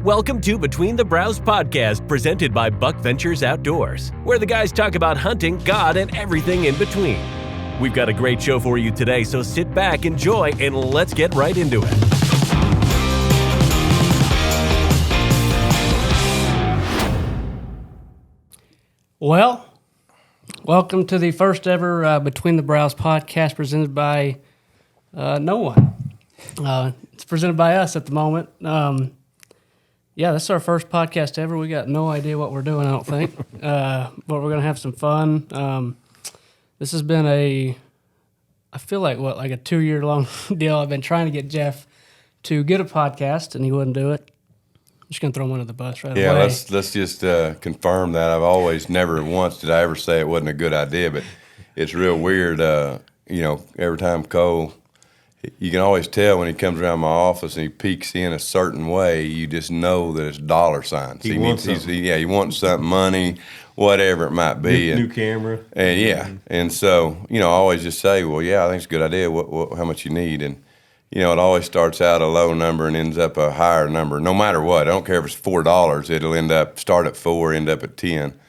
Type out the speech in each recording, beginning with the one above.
Welcome to Between the Brows podcast, presented by Buckventures Outdoors, where the guys talk about hunting, God, and everything in between. We've got a great show for you today, so sit back, enjoy, and let's get right into it. Well, welcome to the first ever Between the Brows podcast presented by no one. It's presented by us at the moment. Yeah, this is our first podcast ever. We got no idea what we're doing, I don't think. But we're going to have some fun. This has been I feel like a 2-year-long deal. I've been trying to get Jeff to get a podcast, and he wouldn't do it. I'm just going to throw him under the bus right away. Yeah, let's just confirm that. I've always, never once did I ever say it wasn't a good idea, but it's real weird. Every time Cole, you can always tell when he comes around my office and he peeks in a certain way, you just know that it's dollar signs. He wants something, money, whatever it might be. New camera. And and so, I always just say, well, yeah, I think it's a good idea, how much you need. And, it always starts out a low number and ends up a higher number, no matter what. I don't care if it's $4. It'll start at 4, end up at 10.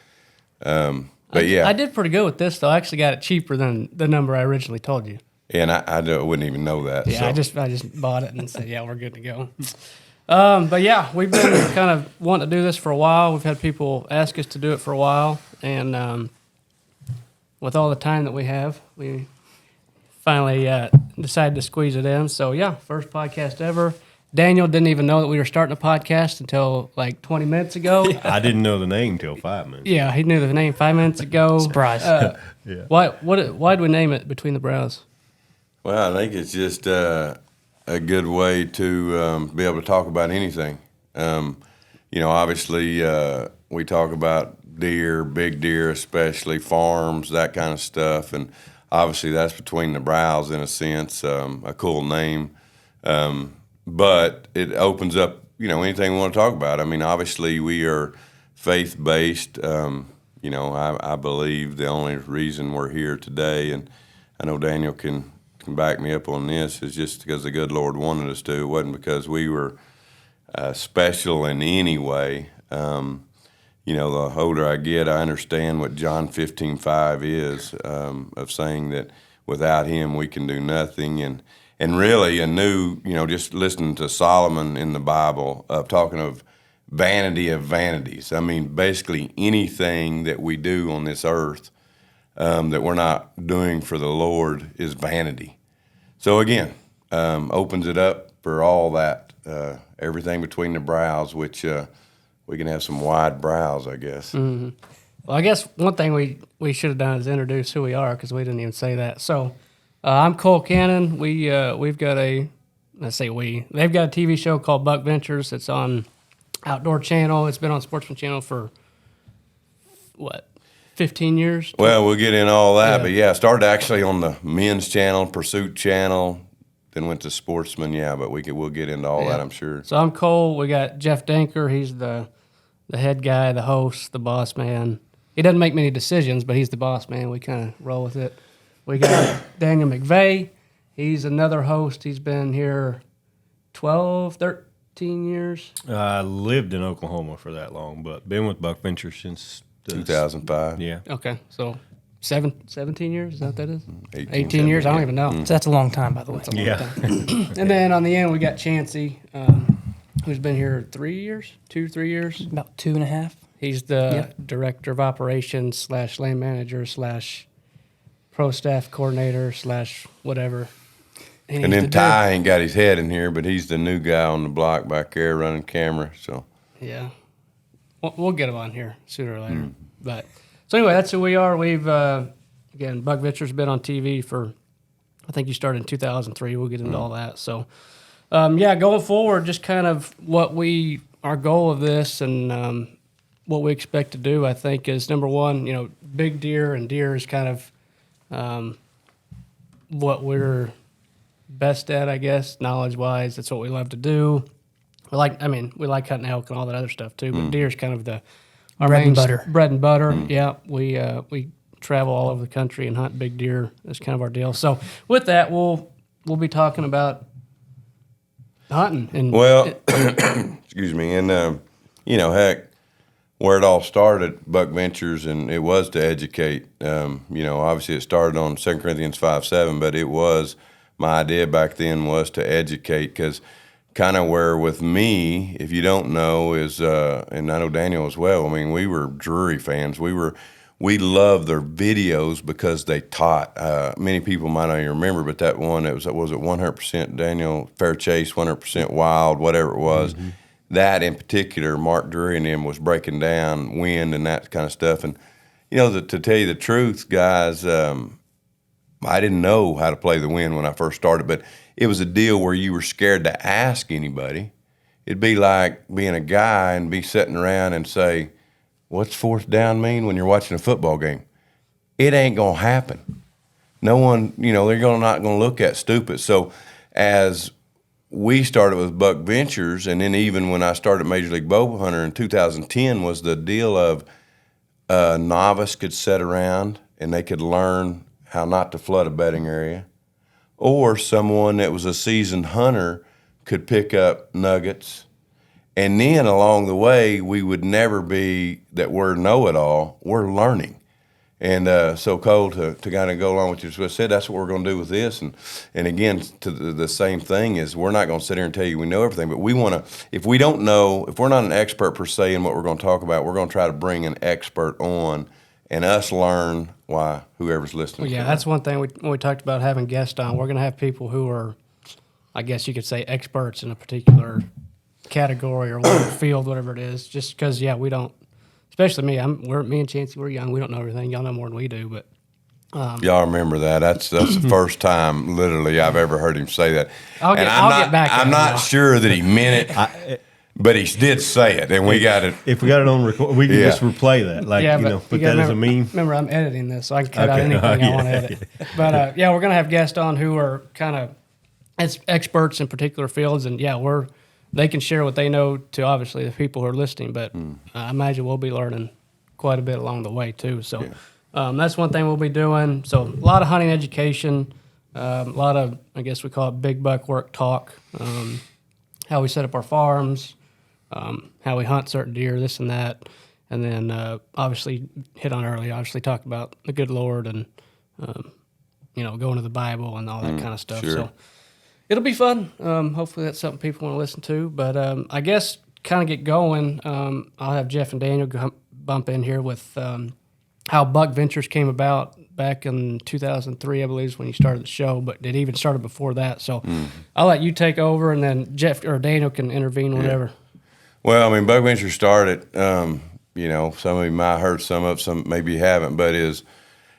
I did pretty good with this, though. I actually got it cheaper than the number I originally told you. And I wouldn't even know that. Yeah, so. I just bought it and said, yeah, we're good to go. But yeah, we've been kind of wanting to do this for a while. We've had people ask us to do it for a while, and with all the time that we have, we finally decided to squeeze it in. So yeah, first podcast ever. Daniel didn't even know that we were starting a podcast until like 20 minutes ago. I didn't know the name until 5 minutes. Yeah, he knew the name 5 minutes ago. Surprise. Yeah. Why'd we name it Between the Brows? Well, I think it's just a good way to be able to talk about anything. Obviously, we talk about deer, big deer especially, farms, that kind of stuff. And obviously that's Between the Brows in a sense, a cool name. But it opens up, anything we want to talk about. I mean, obviously we are faith-based. I believe the only reason we're here today, and I know Daniel can back me up on this, is just because the good Lord wanted us to. It wasn't because we were special in any way. The older I get, I understand what John 15:5 is, of saying that without him we can do nothing. And really a new, just listening to Solomon in the Bible, talking of vanity of vanities. I mean, basically anything that we do on this earth that we're not doing for the Lord is vanity. So again, opens it up for all that, everything between the brows, which we can have some wide brows, I guess. Mm-hmm. Well, I guess one thing we should have done is introduce who we are, because we didn't even say that. So I'm Cole Cannon. We've got they've got a TV show called Buckventures. It's on Outdoor Channel. It's been on Sportsman Channel for, 15 years? Well, we'll get in all that, but I started actually on the men's channel, Pursuit channel, then went to Sportsman, but we'll get into all that, I'm sure. So I'm Cole. We got Jeff Danker. He's the head guy, the host, the boss man. He doesn't make many decisions, but he's the boss man. We kind of roll with it. We got Daniel McVeigh. He's another host. He's been here 12, 13 years. I lived in Oklahoma for that long, but been with Buckventures since 2005. Yeah. Okay, so 17 years, is that what that is? 18 years? I don't even know. So that's a long time, by the way. Yeah. And then on the end, we got Chancey, who's been here 3 years, 3 years. About 2.5. He's the director of operations / land manager / pro staff coordinator / whatever. And then Ty ain't got his head in here, but he's the new guy on the block back there running camera. So yeah, we'll get him on here sooner or later. But so anyway, that's who we are. We've again, Buckventures been on TV for, I think you started in 2003. We'll get into all that. So going forward, just kind of our goal of this and what we expect to do, I think, is number one, big deer, and deer is kind of what we're best at, I guess, knowledge-wise. That's what we love to do. We like hunting elk and all that other stuff too, but deer is kind of our bread and butter. Bread and butter. Yeah, we travel all over the country and hunt big deer. That's kind of our deal. So with that, we'll be talking about hunting. And Well, excuse me, and heck, where it all started, Buckventures, and it was to educate. Obviously it started on 2 Corinthians 5:7, but it was my idea back then was to educate, because kind of where with me, if you don't know, is and I know Daniel as well. I mean, we were Drury fans. We loved their videos because they taught. Many people might not even remember, but that one, was it 100% Daniel Fair Chase, 100% Wild, whatever it was. Mm-hmm. That in particular, Mark Drury and him was breaking down wind and that kind of stuff. And to tell you the truth, guys, I didn't know how to play the wind when I first started, but it was a deal where you were scared to ask anybody. It'd be like being a guy and be sitting around and say, "What's fourth down mean?" when you're watching a football game. It ain't going to happen. No one, they're not going to look at stupid. So as we started with Buckventures, and then even when I started Major League Bow Hunter in 2010, was the deal of a novice could sit around and they could learn how not to flood a bedding area, or someone that was a seasoned hunter could pick up nuggets. And then along the way, we would never be that we're know-it-all. We're learning. And so, Cole, to kind of go along with what you just said, that's what we're going to do with this. And again, to the same thing is we're not going to sit here and tell you we know everything, but we want to, if we don't know, if we're not an expert per se in what we're going to talk about, we're going to try to bring an expert on and us learn why whoever's listening. Well, yeah, that's one thing when we talked about having guests on. We're going to have people who are, I guess you could say, experts in a particular category or whatever field, whatever it is. Just because, we don't. Especially me. Me and Chancey, we're young. We don't know everything. Y'all know more than we do. But y'all remember that? That's the first time, literally, I've ever heard him say that. I'll get back. I'm not sure that he meant it, but he did say it, and we got it. If we got it on record, we can just replay that. Put that as a meme. Remember, I'm editing this, so I can cut out anything I want to edit. But we're gonna have guests on who are kind of experts in particular fields, and they can share what they know to obviously the people who are listening, but I imagine we'll be learning quite a bit along the way too. So that's one thing we'll be doing. So a lot of hunting education, a lot of, I guess we call it big buck work talk, how we set up our farms, how we hunt certain deer, this and that. And then obviously hit on early, obviously talk about the good Lord and, going to the Bible and all that kind of stuff. Sure. So it'll be fun. Hopefully that's something people want to listen to. But I guess kind of get going, I'll have Jeff and Daniel bump in here with how Buckventures came about back in 2003, I believe is when you started the show, but it even started before that. So I'll let you take over, and then Jeff or Daniel can intervene whenever. Well, I mean, Buckventures started, some of you might have heard some of it, some maybe you haven't, but it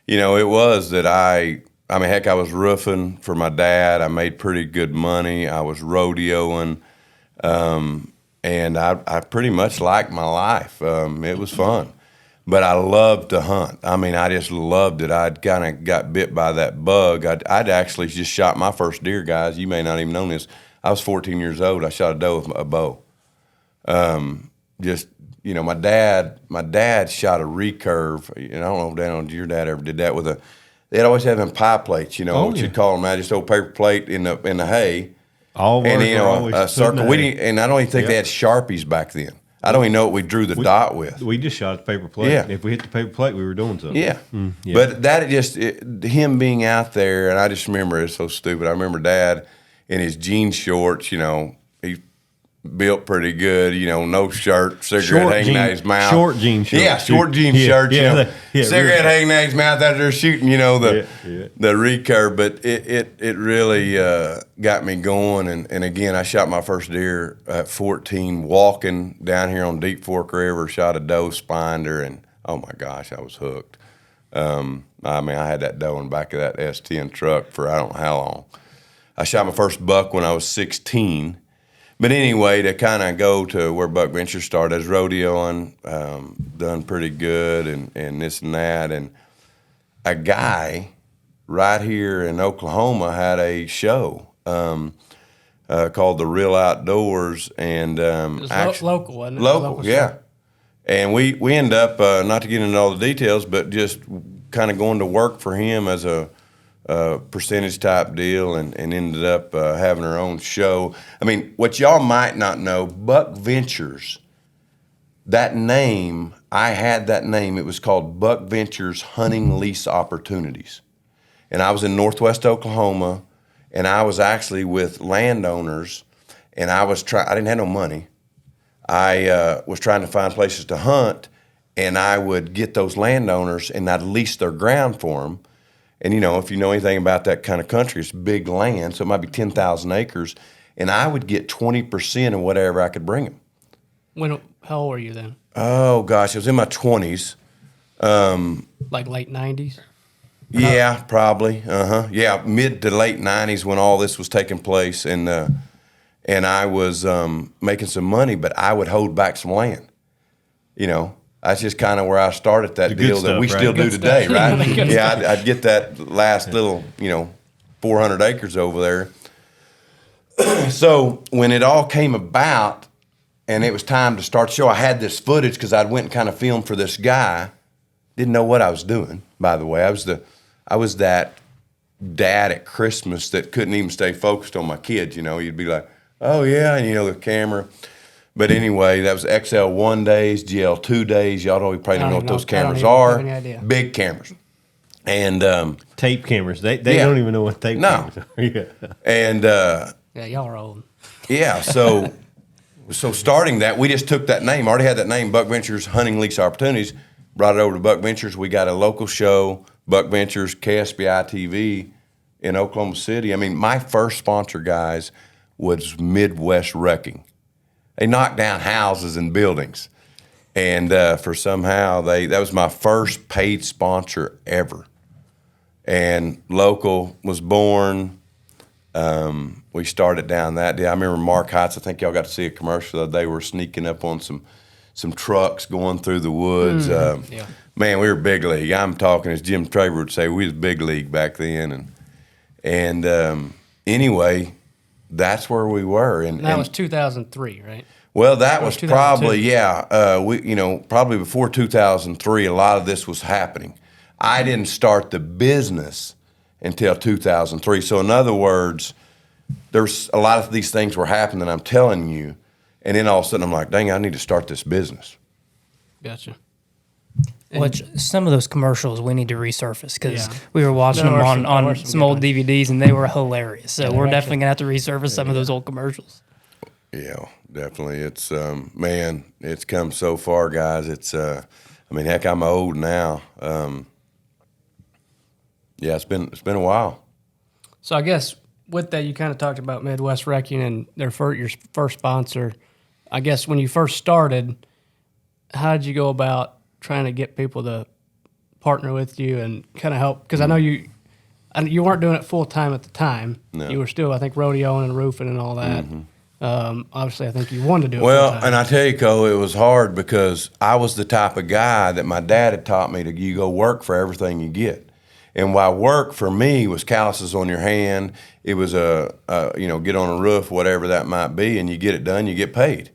was that I was roofing for my dad. I made pretty good money. I was rodeoing, and I pretty much liked my life. It was fun, but I loved to hunt. I mean, I just loved it. I'd kind of got bit by that bug. I'd actually just shot my first deer, guys. You may not even know this. I was 14 years old. I shot a doe with a bow. My dad shot a recurve. I don't know if your dad ever did that with they'd always have them pie plates, what you'd call them, just old paper plate in the hay. A circle. And I don't even think they had Sharpies back then. I don't even know what we drew the dot with. We just shot the paper plate. Yeah. If we hit the paper plate, we were doing something. Yeah. But that him being out there, and I just remember it's so stupid. I remember Dad in his jean shorts, he built pretty good, no shirt, cigarette hanging out his mouth. Short jean shirt. Yeah, short jean shirt, cigarette hanging out his mouth after shooting, the recurve. But it really got me going. And again, I shot my first deer at 14, walking down here on Deep Fork River, shot a doe, spined her, and oh my gosh, I was hooked. I had that doe in the back of that S10 truck for I don't know how long. I shot my first buck when I was 16. But anyway, to kind of go to where Buckventures started, I was rodeoing, done pretty good and this and that. And a guy right here in Oklahoma had a show called The Real Outdoors. And it was local, wasn't it? Local, yeah. And we end up, not to get into all the details, but just kind of going to work for him as a percentage type deal and ended up having her own show. I mean, what y'all might not know, Buckventures, that name, I had that name. It was called Buckventures Hunting Lease Opportunities. And I was in Northwest Oklahoma, and I was actually with landowners, and I didn't have no money. I was trying to find places to hunt, and I would get those landowners, and I'd lease their ground for them. And, if you know anything about that kind of country, it's big land, so it might be 10,000 acres, and I would get 20% of whatever I could bring them. How old were you then? Oh, gosh, I was in my 20s. Like late 90s? Yeah, probably. Yeah, mid to late 90s when all this was taking place, and I was making some money, but I would hold back some land. That's just kind of where I started that deal that we still do today, right? Yeah, I'd get that last little, 400 acres over there. So when it all came about and it was time to start the show, I had this footage because I'd went and kind of filmed for this guy. Didn't know what I was doing, by the way. I was that dad at Christmas that couldn't even stay focused on my kids. You'd be like, oh yeah, and the camera. But anyway, that was XL1 days, GL2 days. Y'all probably don't know what those cameras are. Have any idea. Big cameras. And tape cameras. They don't even know what tape cameras are. Yeah. And yeah, y'all are old. Yeah, so starting that, we just took that name. I already had that name, Buckventures Hunting Lease Opportunities. Brought it over to Buckventures. We got a local show, Buckventures, KSBI TV in Oklahoma City. I mean, my first sponsor, guys, was Midwest Wrecking. They knocked down houses and buildings. And for somehow, that was my first paid sponsor ever. And local was born. We started down that day. I remember Mark Heights, I think y'all got to see a commercial the other day. We're sneaking up on some trucks going through the woods. Yeah. Man, we were big league. I'm talking, as Jim Traver would say, we was big league back then. And anyway, that's where we were. And that was 2003, right? Well, that was probably, 2002. Probably before 2003, a lot of this was happening. I didn't start the business until 2003. So in other words, there's a lot of these things were happening, I'm telling you, and then all of a sudden I'm like, dang, I need to start this business. Gotcha. Which some of those commercials we need to resurface because Yeah. we were watching There them were on some some good old ones. DVDs and they were hilarious. So we're actually- definitely gonna have to resurface some of those old commercials. Yeah, definitely. It's man, it's come so far, guys. It's heck, I'm old now. Yeah, it's been a while. So I guess with that, you kind of talked about Midwest Wrecking and your first sponsor. I guess when you first started, how did you go about trying to get people to partner with you and kind of help? Because I know you weren't doing it full time at the time. No. You were still, I think, rodeoing and roofing and all that. Obviously, I think you wanted to do it Well, full time. and I tell you, Cole, it was hard because I was the type of guy that my dad had taught me you go work for everything you get. And while work for me was calluses on your hand, it was get on a roof, whatever that might be, and you get it done, you get paid.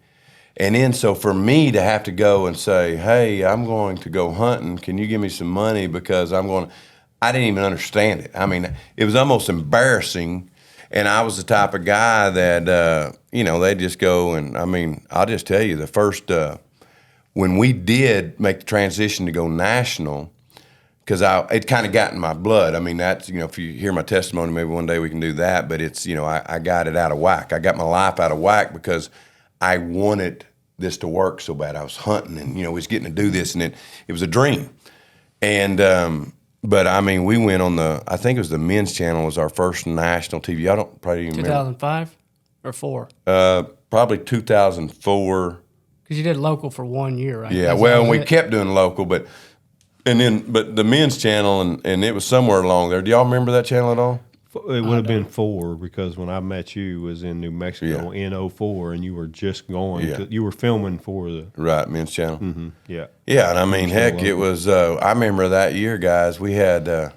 And then so for me to have to go and say, hey, I'm going to go hunting, can you give me some money because I didn't even understand it. I mean, it was almost embarrassing. And I was the type of guy that, they'd just go and, I'll just tell you, the first, when we did make the transition to go national, because it kind of got in my blood. I mean, that's, if you hear my testimony, maybe one day we can do that. But it's, I got it out of whack. I got my life out of whack because I wanted this to work so bad. I was hunting and, we was getting to do this. And it was a dream. And, but we went on I think it was the men's channel was our first national TV. I don't probably even remember. 2005 or 4? Probably 2004. Because you did local for 1 year, right? Yeah, That's well, all we it? kept doing local, but the men's channel, and it was somewhere along there. Do y'all remember that channel at all? It would have been 4 because when I met you was in New Mexico in 04 and you were just going you were filming for the Right, men's channel. yeah. Yeah, and heck, it was. I remember that year, guys. We had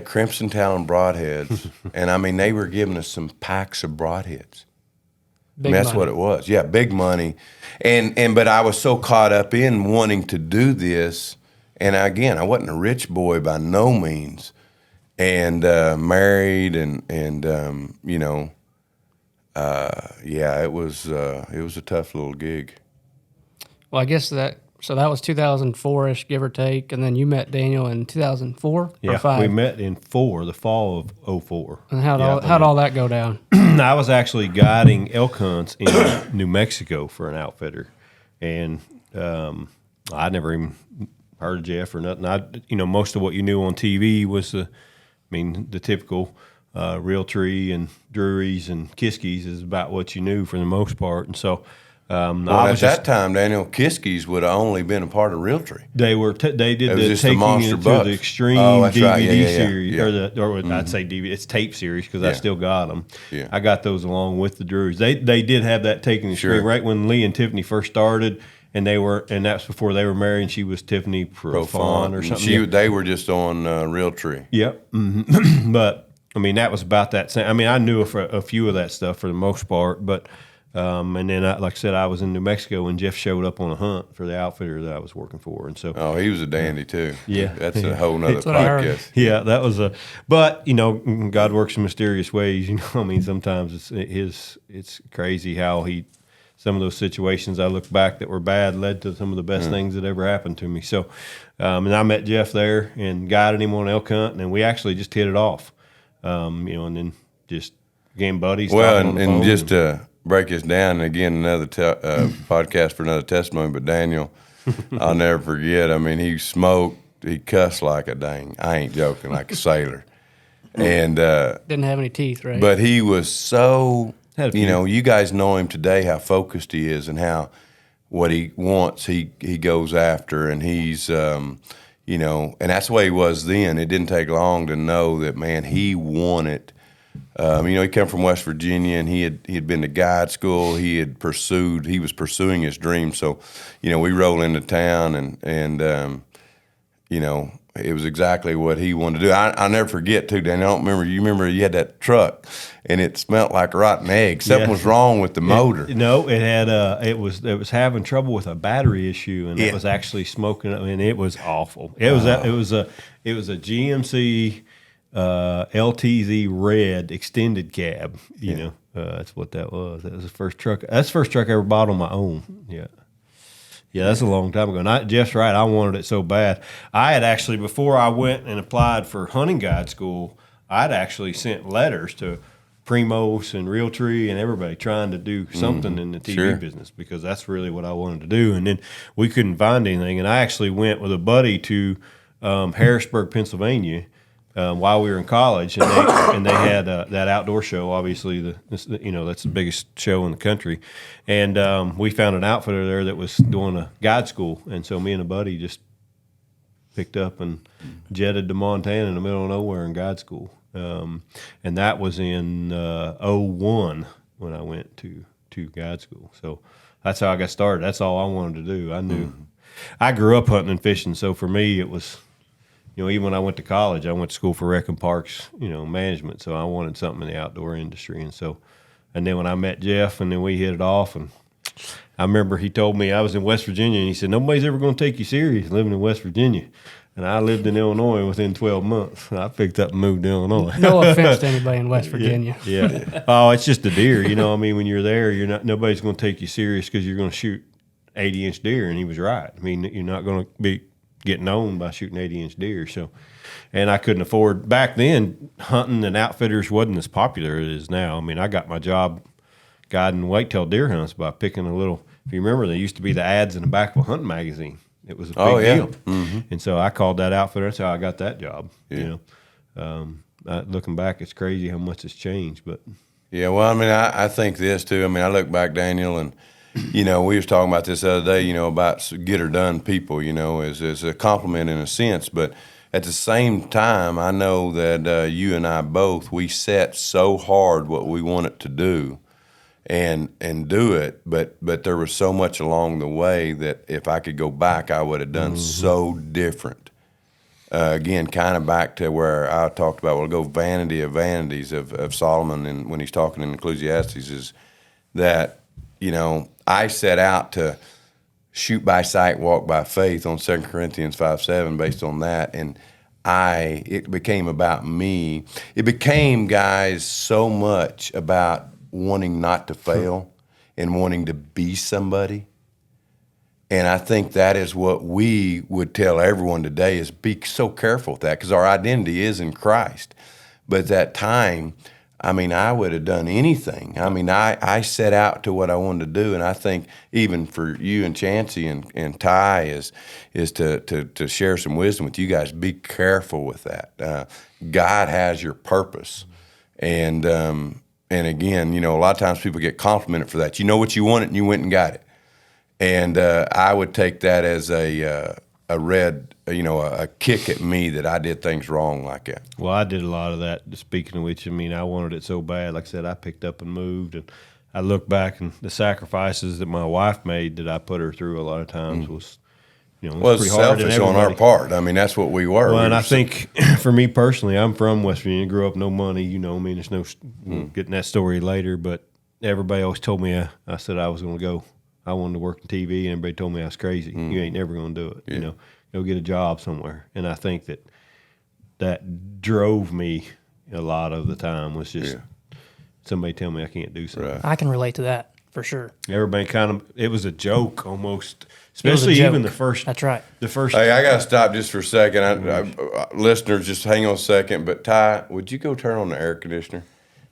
Crimson Talon broadheads, and they were giving us some packs of broadheads. Big That's money. what it was. Yeah, big money, but I was so caught up in wanting to do this, and again, I wasn't a rich boy by no means. and married, and it was a tough little gig. Well, I guess that was 2004-ish, give or take, and then you met Daniel in 2004 or 5? We met in the fall of 04. And how'd all that go down? I was actually guiding elk hunts in New Mexico for an outfitter, and I never even heard of Jeff or nothing. Most of what you knew on TV was the typical Realtree and Drury's and Kiskies is about what you knew for the most part, and so. At that time, Daniel, Kiskies would have only been a part of Realtree. They were. They did the taking it to the extreme DVD series, I'd say DVD. It's tape series because I still got them. Yeah. I got those along with the Drury's. They did have that taking the extreme right when Lee and Tiffany first started, and that's before they were married. And she was Tiffany Profon or something. They were just on Realtree. Yep. Mm-hmm. But that was about that same. I knew a few of that stuff for the most part, but. And then, like I said, I was in New Mexico when Jeff showed up on a hunt for the outfitter that I was working for, and so. Oh, he was a dandy too. Yeah, that's a whole nother podcast. Yeah, that was But God works in mysterious ways. Sometimes it's crazy how some of those situations I look back that were bad led to some of the best things that ever happened to me. So, and I met Jeff there and guided him on elk hunt, and we actually just hit it off. And then just became buddies. Well, and just break this down, and again, another podcast for another testimony, but Daniel, I'll never forget, he smoked, he cussed like a dang, I ain't joking, like a sailor. And didn't have any teeth, right? But he was so, you guys know him today, how focused he is and how what he wants, he goes after, and he's, and that's the way he was then. It didn't take long to know that, man, he wanted. He came from West Virginia, and he had been to guide school. He was pursuing his dream. So, we roll into town, and it was exactly what he wanted to do. I'll never forget too, Dan. You remember you had that truck, and it smelled like a rotten egg. Something was wrong with the motor. It had it was having trouble with a battery issue, and it was actually smoking. It was awful. It was a GMC. LTZ red extended cab, that's what that was. That was the first truck. That's the first truck I ever bought on my own. Yeah, that's a long time ago. Jeff's right. I wanted it so bad. I had actually, before I went and applied for hunting guide school, I'd actually sent letters to Primos and Realtree and everybody trying to do something in the TV business because that's really what I wanted to do. And then we couldn't find anything. And I actually went with a buddy to Harrisburg, Pennsylvania, while we were in college, and they had that outdoor show. Obviously, that's the biggest show in the country, and we found an outfitter there that was doing a guide school, and so me and a buddy just picked up and jetted to Montana in the middle of nowhere in guide school, and that was in 01 when I went to guide school. So that's how I got started. That's all I wanted to do. I knew I grew up hunting and fishing, so for me it was. Even when I went to college, I went to school for rec and parks, management. So I wanted something in the outdoor industry. And then when I met Jeff and then we hit it off, and I remember he told me I was in West Virginia, and he said, nobody's ever going to take you serious living in West Virginia. And I lived in Illinois within 12 months. I picked up and moved to Illinois. No offense to anybody in West Virginia. Yeah. Oh, it's just a deer. When you're there, nobody's going to take you serious because you're going to shoot 80-inch deer. And he was right. You're not going to be getting owned by shooting 80-inch deer. So, and I couldn't afford back then. Hunting and outfitters wasn't as popular as it is now. I got my job guiding whitetail deer hunts by picking a little. If you remember, there used to be the ads in the back of a hunting magazine. It was a big deal. Mm-hmm. And so I called that outfitter. That's how I got that job. Yeah. Looking back, it's crazy how much has changed. But yeah, well, I think this too. I look back, Daniel, and. We was talking about this the other day, about get her done people, as a compliment in a sense. But at the same time, I know that you and I both, we set so hard what we wanted to do and do it. But there was so much along the way that if I could go back, I would have done so different. Again, kind of back to where I talked about, we'll go vanity of vanities of Solomon, and when he's talking in Ecclesiastes, is that, I set out to shoot by sight, walk by faith on 2 Corinthians 5:7 based on that. And it became about me. It became, guys, so much about wanting not to fail and wanting to be somebody. And I think that is what we would tell everyone today is be so careful with that, because our identity is in Christ. But at that time, I mean, I would have done anything. I mean, I set out to what I wanted to do, and I think even for you and Chancey and Ty is to share some wisdom with you guys. Be careful with that. God has your purpose, and again, you know, a lot of times people get complimented for that. You know what you wanted, and you went and got it. And I would take that as a kick at me that I did things wrong like that. Well, I did a lot of that. Speaking of which, I mean, I wanted it so bad. Like I said, I picked up and moved, and I look back and the sacrifices that my wife made that I put her through a lot of times was, you know, Well, pretty it's hard. selfish on our part. I mean, that's what we were. Well, and I I think for me personally, I'm from West Virginia, grew up no money, you know. I mean, there's no getting that story later, but everybody always told me I said I was going to go. I wanted to work in TV, and everybody told me I was crazy. You ain't never going to do it. Yeah. You know, go get a job somewhere. And I think that drove me a lot of the time was just somebody tell me I can't do something. I can relate to that for sure. Everybody it was a joke almost, especially even the first. That's right. The first. Hey, I got to stop just for a second. Listeners, just hang on a second. But Ty, would you go turn on the air conditioner?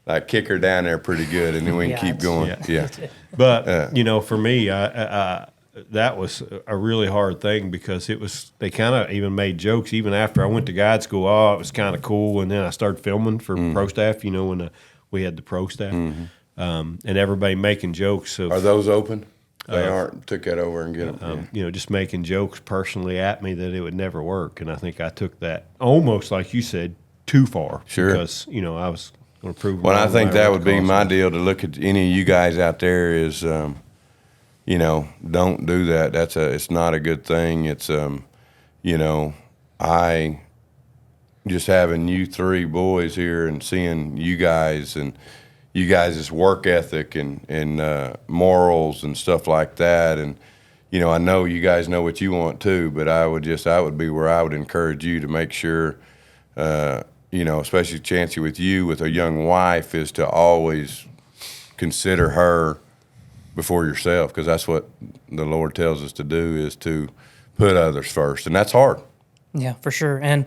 Like kick her down there pretty good, and then we can keep going. Yeah. But you know, for me, I that was a really hard thing because they kind of even made jokes even after I went to guide school. Oh, it was kind of cool, and then I started filming for pro staff. You know, when we had the pro staff, and everybody making jokes. Are those open? They aren't. Took that over and get them. You know, just making jokes personally at me that it would never work, and I think I took that almost like you said too far. Sure. Because you know I was. Well, I think that would be my deal to look at any of you guys out there is, you know, don't do that. It's not a good thing. It's, you know, I just having you three boys here and seeing you guys and you guys' work ethic and morals and stuff like that. And, you know, I know you guys know what you want too, but I would be where I would encourage you to make sure, you know, especially Chancey with you, with a young wife, is to always consider her before yourself, because that's what the Lord tells us to do, is to put others first, and that's hard. Yeah, for sure. And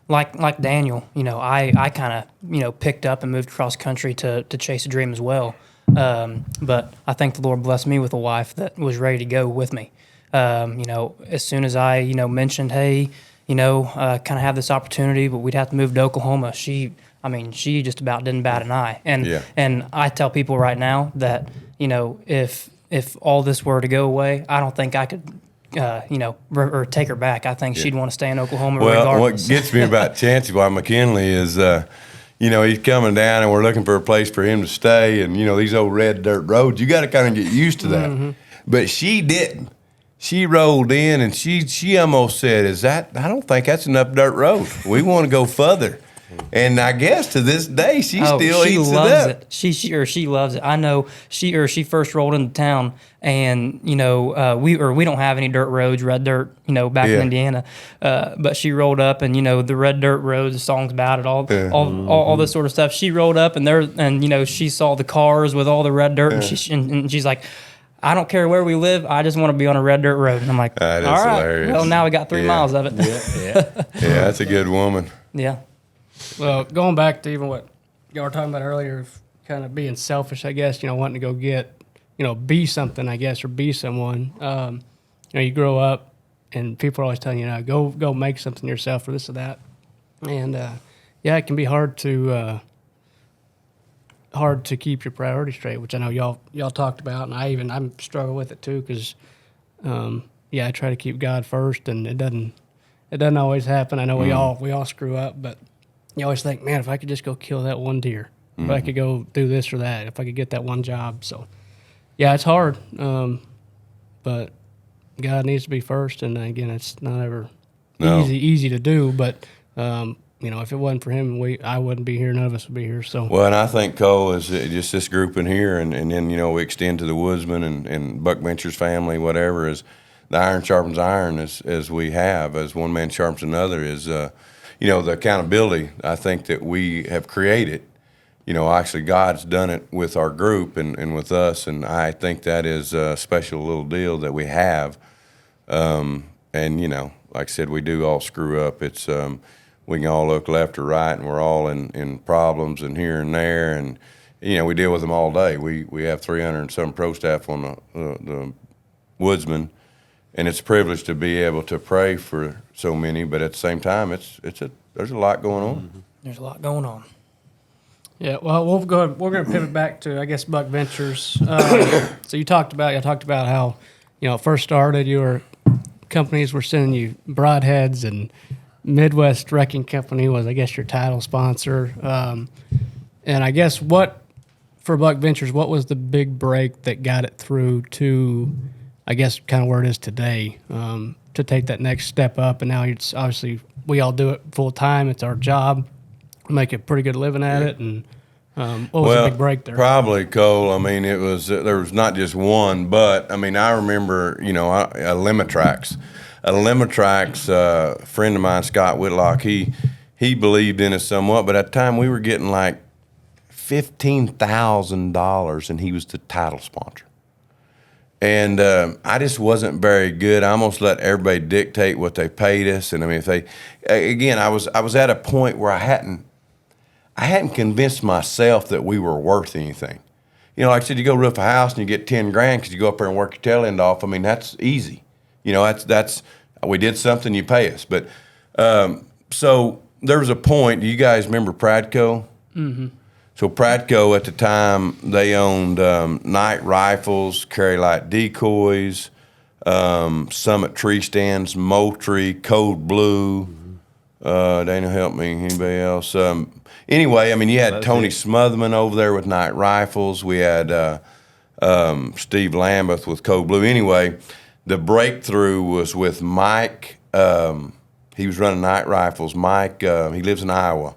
like Daniel, you know, I kind of, you know, picked up and moved cross country to chase a dream as well. But I think the Lord blessed me with a wife that was ready to go with me. You know, as soon as I, you know, mentioned, hey, you know, kind of have this opportunity, but we'd have to move to Oklahoma. She just about didn't bat an eye. And I tell people right now that, you know, if all this were to go away, I don't think I could, you know, or take her back. I think she'd want to stay in Oklahoma regardless. What gets me about Chancey by McKinley is, you know, he's coming down and we're looking for a place for him to stay. And, you know, these old red dirt roads, you got to kind of get used to that. Mm-hmm. But she didn't. She rolled in and she almost said, I don't think that's enough dirt road. We want to go further. And I guess to this day, she still eats loves it up. She loves it. I know she first rolled into town, and you know we don't have any dirt roads, red dirt, you know, back in Indiana. But she rolled up, and you know the red dirt roads, the songs about it, all this sort of stuff. She rolled up, and you know she saw the cars with all the red dirt, and she's like, I don't care where we live. I just want to be on a red dirt road. And I'm like, that is all right. Hilarious. Well, now we got 3 miles of it. Yeah, that's a good woman. Yeah. Well, going back to even what y'all were talking about earlier, of kind of being selfish, I guess, you know, wanting to go get, you know, be something, I guess, or be someone. You know, you grow up and people are always telling you, go make something yourself or this or that. And, it can be hard to keep your priorities straight, which I know y'all talked about, and I struggle with it too, because, I try to keep God first, and it doesn't always happen. I know we all screw up, but you always think, man, if I could just go kill that one deer, if I could go do this or that, if I could get that one job. So, yeah, it's hard, but God needs to be first, and again, it's not ever easy to do, but you know, if it wasn't for him, I wouldn't be here. None of us would be here. So well, and I think Cole is just this group in here, and then you know we extend to the Woodsman and Buckventures family, whatever. Is the iron sharpens iron, as we have, as one man sharpens another. Is the accountability I think that we have created. Actually God's done it with our group and with us, and I think that is a special little deal that we have. And like I said, we do all screw up. It's we can all look left or right, and we're all in problems and here and there, and we deal with them all day. We have 300 and some pro staff on the Woodsman, and it's a privilege to be able to pray for so many. But at the same time, there's a lot going on. Mm-hmm. There's a lot going on. Yeah, well, we're going to pivot back to, I guess, Buckventures. So y'all talked about how, first started, companies were sending you broadheads, and Midwest Wrecking Company was, I guess, your title sponsor. And I guess for Buckventures, what was the big break that got it through to, I guess, kind of where it is today, to take that next step up? And now it's obviously, we all do it full time. It's our job. Make a pretty good living at it, and what was the big break there? Probably, Cole. I mean, there was not just one, but I mean, I remember, a Limitrax. A Limitrax, friend of mine, Scott Whitlock, he believed in us somewhat, but at the time we were getting like $15,000, and he was the title sponsor. And I just wasn't very good. I almost let everybody dictate what they paid us. And I mean, I was at a point where I hadn't convinced myself that we were worth anything. Like I said, you go roof a house and you get 10 grand because you go up there and work your tail end off. I mean, that's easy. That's we did something, you pay us. But so there was a point. Do you guys remember Pradco? Mm-hmm. So Pradco at the time, they owned night rifles, carry light decoys, Summit tree stands, Moultrie, Code Blue. Daniel, help me. Anybody else? Anyway, I mean, you had Tony Smotherman over there with night rifles. We had Steve Lambeth with Code Blue. Anyway, the breakthrough was with Mike. He was running night rifles. Mike, he lives in Iowa.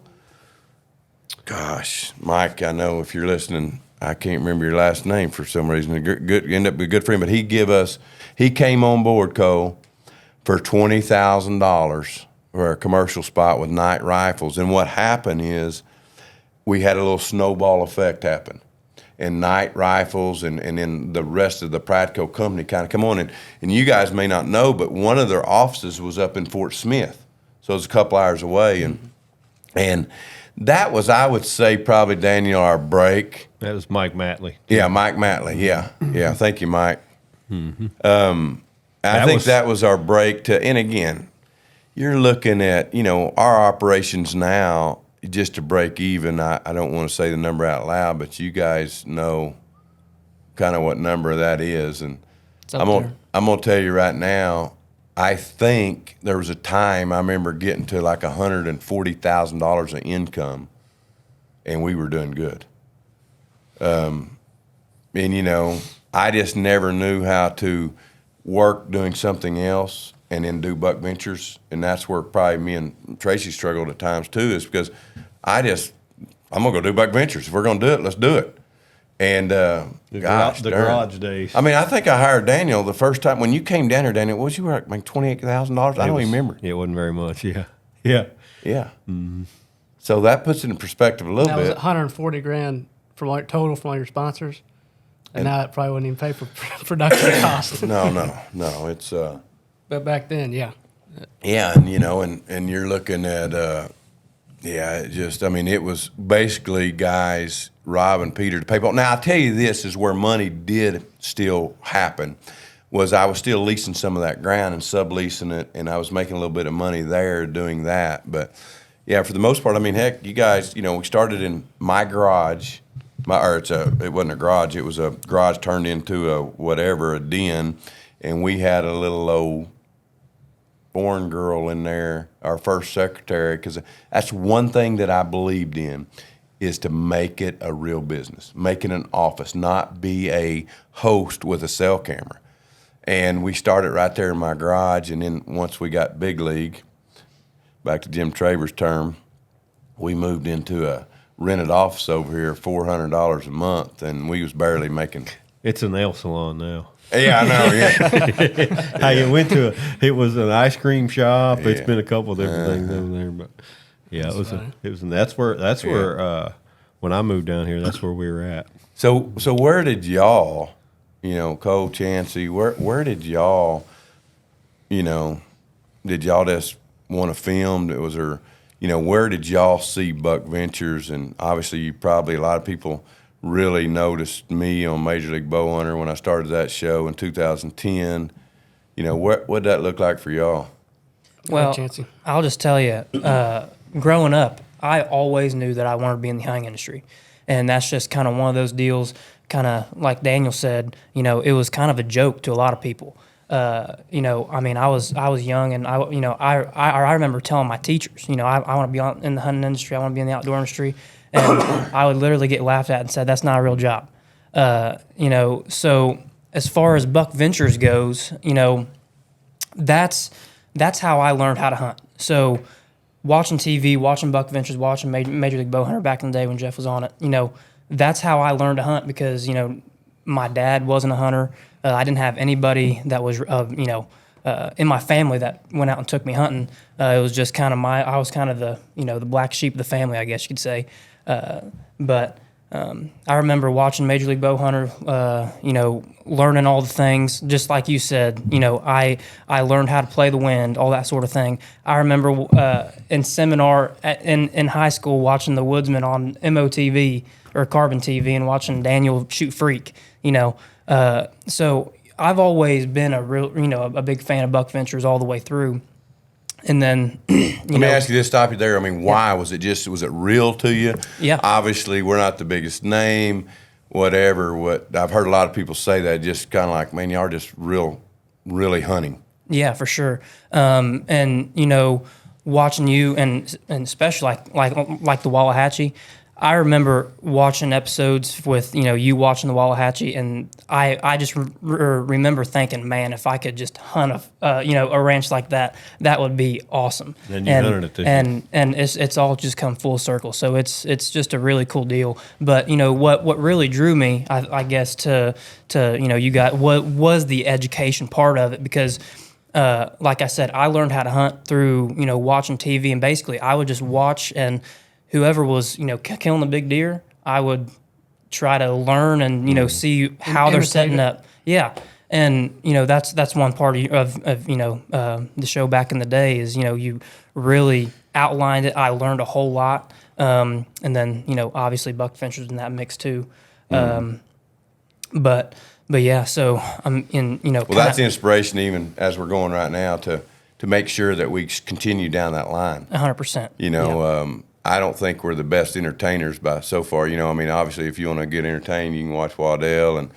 Gosh, Mike, I know if you're listening, I can't remember your last name for some reason. End up being a good friend, but he came on board, Cole, for $20,000 for a commercial spot with night rifles. And what happened is we had a little snowball effect happen. And night rifles and then the rest of the Pradco company kind of come on. And you guys may not know, but one of their offices was up in Fort Smith. So it was a couple hours away. And that was, I would say, probably, Daniel, our break. That was Mike Matley. Yeah, Mike Matley. Yeah. Yeah. Thank you, Mike. Mm-hmm. I think that was our break to, and again, you're looking at, our operations now, just to break even. I don't want to say the number out loud, but you guys know kind of what number that is. And I'm gonna tell you right now, I think there was a time I remember getting to like $140,000 of income, and we were doing good. And I just never knew how to work doing something else and then do Buckventures, and that's where probably me and Tracy struggled at times too, is because I'm gonna go do Buckventures. If we're gonna do it, let's do it. And the garage days. I mean, I think I hired Daniel the first time when you came down here. Daniel, what was you like $28,000? I don't even remember. It wasn't very much. Yeah. Mm-hmm. So that puts it in perspective a little bit. That was $140,000 total from all your sponsors. And now it probably wouldn't even pay for production costs. No. It's but back then, yeah. Yeah, and and you're looking at it was basically guys robbing Peter to pay Paul. Now I'll tell you, this is where money did still happen. Was I was still leasing some of that ground and subleasing it, and I was making a little bit of money there doing that. But yeah, for the most part, I mean, heck, you guys, we started in my garage. It wasn't a garage. It was a garage turned into a den, and we had a little old foreign girl in there, our first secretary, because that's one thing that I believed in, is to make it a real business, make it an office, not be a host with a cell camera. And we started right there in my garage, and then once we got big league, back to Jim Traver's term, we moved into a rented office over here, $400 a month, and we was barely making. It's a nail salon now. Yeah, I know. Yeah. It was an ice cream shop. It's Yeah. been a couple of different things over there, but yeah, it was, and that's where when I moved down here, that's where we were at. So where did y'all, Cole, Chancey, where did y'all, did y'all just want to film? Was there, where did y'all see Buckventures? And obviously, a lot of people really noticed me on Major League Bowhunter when I started that show in 2010. What'd that look like for y'all? Well, Chancey. I'll just tell you, growing up, I always knew that I wanted to be in the hunting industry. And that's just kind of one of those deals, kind of like Daniel said, it was kind of a joke to a lot of people. I was young, and I remember telling my teachers, I want to be in the hunting industry, I want to be in the outdoor industry, and I would literally get laughed at and said, that's not a real job. So as far as Buckventures goes, that's how I learned how to hunt. So watching TV, watching Buckventures, watching Major League Bowhunter back in the day when Jeff was on it, that's how I learned to hunt because, my dad wasn't a hunter. I didn't have anybody that was, in my family that went out and took me hunting. It was just kind of I was kind of the, the black sheep of the family, I guess you could say. But I remember watching Major League Bowhunter, learning all the things, just like you said. I learned how to play the wind, all that sort of thing. I remember in seminar in high school watching the Woodsman on MOTV or Carbon TV and watching Daniel shoot freak. So I've always been a big fan of Buckventures all the way through. And then, Let me ask you this, stop you there. Why? Was it real to you? Yeah. Obviously, we're not the biggest name, whatever. I've heard a lot of people say that, just kind of like, man, y'all are just really hunting. Yeah, for sure. And watching you and especially like the Wallahatchie, I remember watching episodes with you watching the Wallahatchie, and I just remember thinking, man, if I could just hunt a ranch like that, that would be awesome. And you hunted it, and it's all just come full circle. So it's just a really cool deal. But what really drew me, I guess, to you got what was the education part of it, because like I said, I learned how to hunt through watching TV, and basically I would just watch, and whoever was, killing the big deer, I would try to learn and, see how they're setting up. Yeah. And, that's one part of the show back in the day is, you really outlined it. I learned a whole lot. And then, obviously Buckventures in that mix too. But yeah, so I'm in, Well, that's the inspiration even as we're going right now to make sure that we continue down that line. 100%. I don't think we're the best entertainers by so far. Obviously, if you want to get entertained, you can watch Waddell and,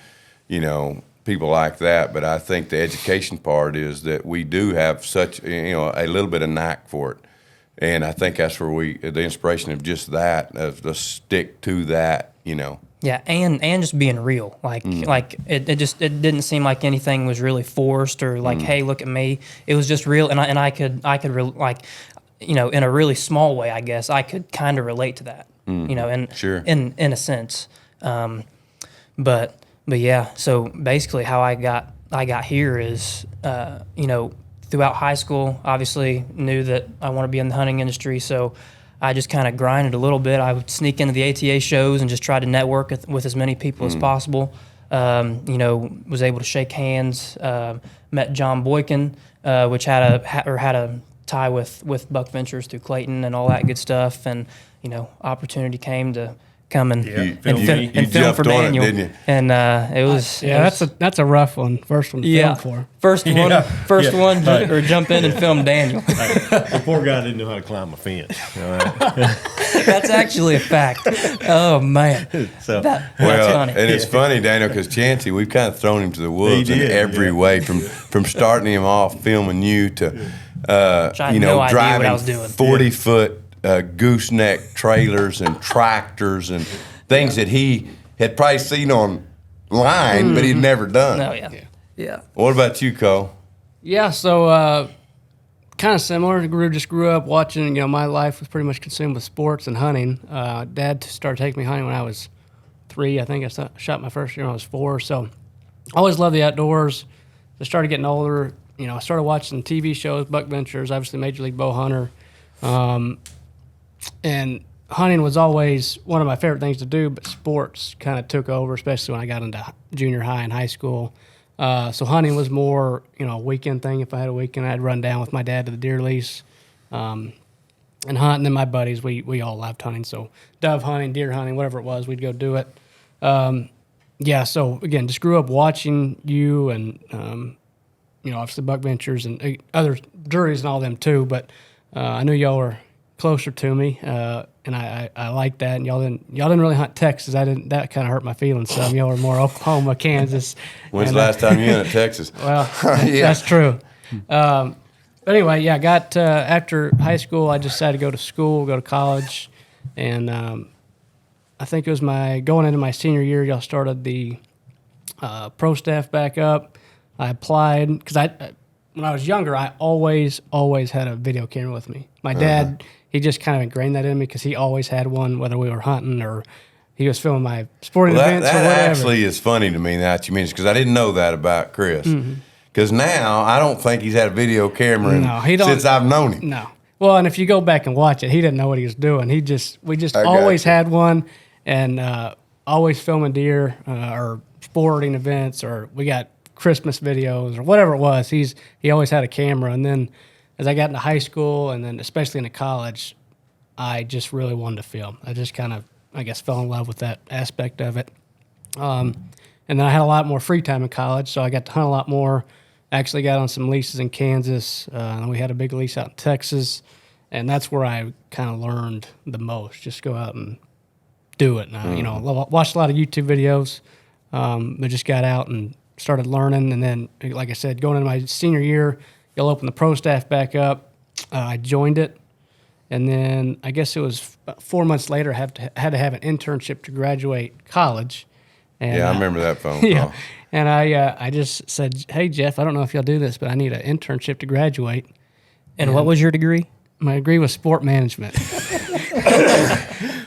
people like that. But I think the education part is that we do have such, a little bit of knack for it. And I think that's where the inspiration of just that, of the stick to that, Yeah, and just being real, like it didn't seem like anything was really forced or like, hey, look at me. It was just real, and I could in a really small way, I guess I could kind of relate to that, and Sure. in a sense, but yeah. So basically, how I got here is, throughout high school, obviously knew that I want to be in the hunting industry, so I just kind of grinded a little bit. I would sneak into the ATA shows and just try to network with as many people as possible. Was able to shake hands. Met John Boykin, which had a tie with Buckventures through Clayton and all that good stuff, and opportunity came to come and film for Daniel, didn't you? and it was That's a rough one. First one to film for. First one or jump in and film Daniel. The poor guy didn't know how to climb a fence. That's actually a fact. Oh man, that's funny. And it's funny, Daniel, because Chancey, we've kind of thrown him to the wolves in every way, from starting him off filming you to driving 40-foot gooseneck trailers and tractors and things that he had probably seen online, but he'd never done. Oh yeah. What about you, Cole? Yeah, so kind of similar. Grew up watching. My life was pretty much consumed with sports and hunting. Dad started taking me hunting when I was 3. I think I shot my first year when I was 4. So always loved the outdoors. I started getting older. I started watching TV shows, Buckventures, obviously Major League Bow Hunter. And hunting was always one of my favorite things to do, but sports kind of took over, especially when I got into junior high and high school. So hunting was more, a weekend thing. If I had a weekend, I'd run down with my dad to the deer lease and hunt. And then my buddies, we all loved hunting. So dove hunting, deer hunting, whatever it was, we'd go do it. So again, just grew up watching you and, obviously Buckventures and other juries and all them too. But I knew y'all were closer to me, and I liked that. And y'all didn't really hunt Texas. That kind of hurt my feelings some. Y'all were more Oklahoma, Kansas. When's the last time you hunted Texas? Well, that's true. But anyway, I got after high school, I decided to go to college, and I think it was going into my senior year. Y'all started the pro staff back up. I applied because when I was younger, I always had a video camera with me. My dad, he just kind of ingrained that in me because he always had one, whether we were hunting or he was filming my sporting events or whatever. That actually is funny to me that you mentioned, because I didn't know that about Chris. Because now I don't think he's had a video camera since I've known him. No. Well, and if you go back and watch it, he didn't know what he was doing. We just always had one, and always filming deer or sporting events, or we got Christmas videos or whatever it was. He always had a camera. And then as I got into high school and then especially into college, I just really wanted to film. I just kind of, I guess, fell in love with that aspect of it. And then I had a lot more free time in college, so I got to hunt a lot more. Actually got on some leases in Kansas, and we had a big lease out in Texas, and that's where I kind of learned the most. Just go out and do it. And I, watched a lot of YouTube videos, but just got out and started learning. And then, like I said, going into my senior year, y'all opened the pro staff back up. I joined it, and then I guess it was about 4 months later, I had to have an internship to graduate college. And, I remember that phone call. Yeah, and I just said, "Hey Jeff, I don't know if y'all do this, but I need an internship to graduate." And what was your degree? My degree was sport management.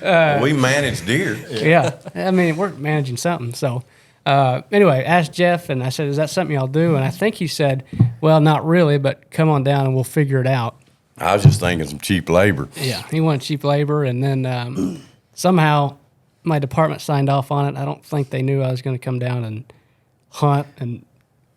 We manage deer. Yeah, I mean, we're managing something. So anyway, asked Jeff, and I said, "Is that something y'all do?" And I think he said, "Well, not really, but come on down and we'll figure it out." I was just thinking some cheap labor. Yeah, he wanted cheap labor, and then somehow my department signed off on it. I don't think they knew I was going to come down and hunt and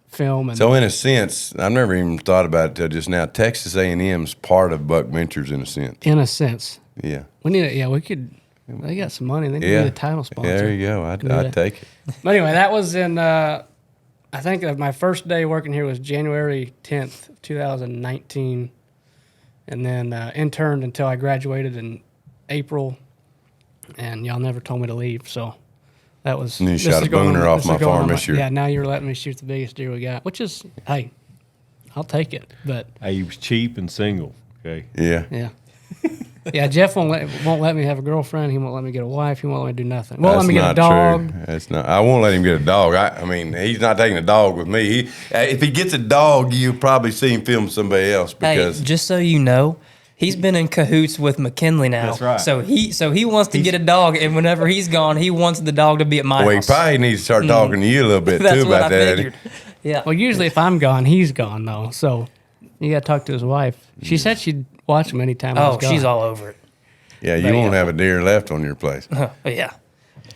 film. And So in a sense, I've never even thought about it till just now. Texas A&M's part of Buckventures in a sense. in a sense, Yeah. we need. We could. They got some money. They need a title sponsor. Yeah, there you go. I'd take it. But anyway, that was in. I think my first day working here was January 10th, 2019, and then interned until I graduated in April. And y'all never told me to leave, so that was. And you shot a booner off my farm this year. Yeah, now you're letting me shoot the biggest deer we got, which is, hey, I'll take it. But Hey, he was cheap and single. Okay. Yeah. yeah, yeah. Jeff won't let me have a girlfriend. He won't let me get a wife. He won't let me do nothing. Won't let me get a dog. True. That's not. I won't let him get a dog. I mean, he's not taking a dog with me. If he gets a dog, you'll probably see him film somebody else because. Hey, just so you know, he's been in cahoots with McKinley now. That's right. So he wants to get a dog, and whenever he's gone, he wants the dog to be at my Well, he house. probably needs to start talking to you a little bit That's too what about I that. figured. Yeah. Well, usually if I'm gone, he's gone though. So you got to talk to his wife. She said she'd watch him anytime I was gone. She's all over it. Yeah, you won't have a deer left on your place. Yeah.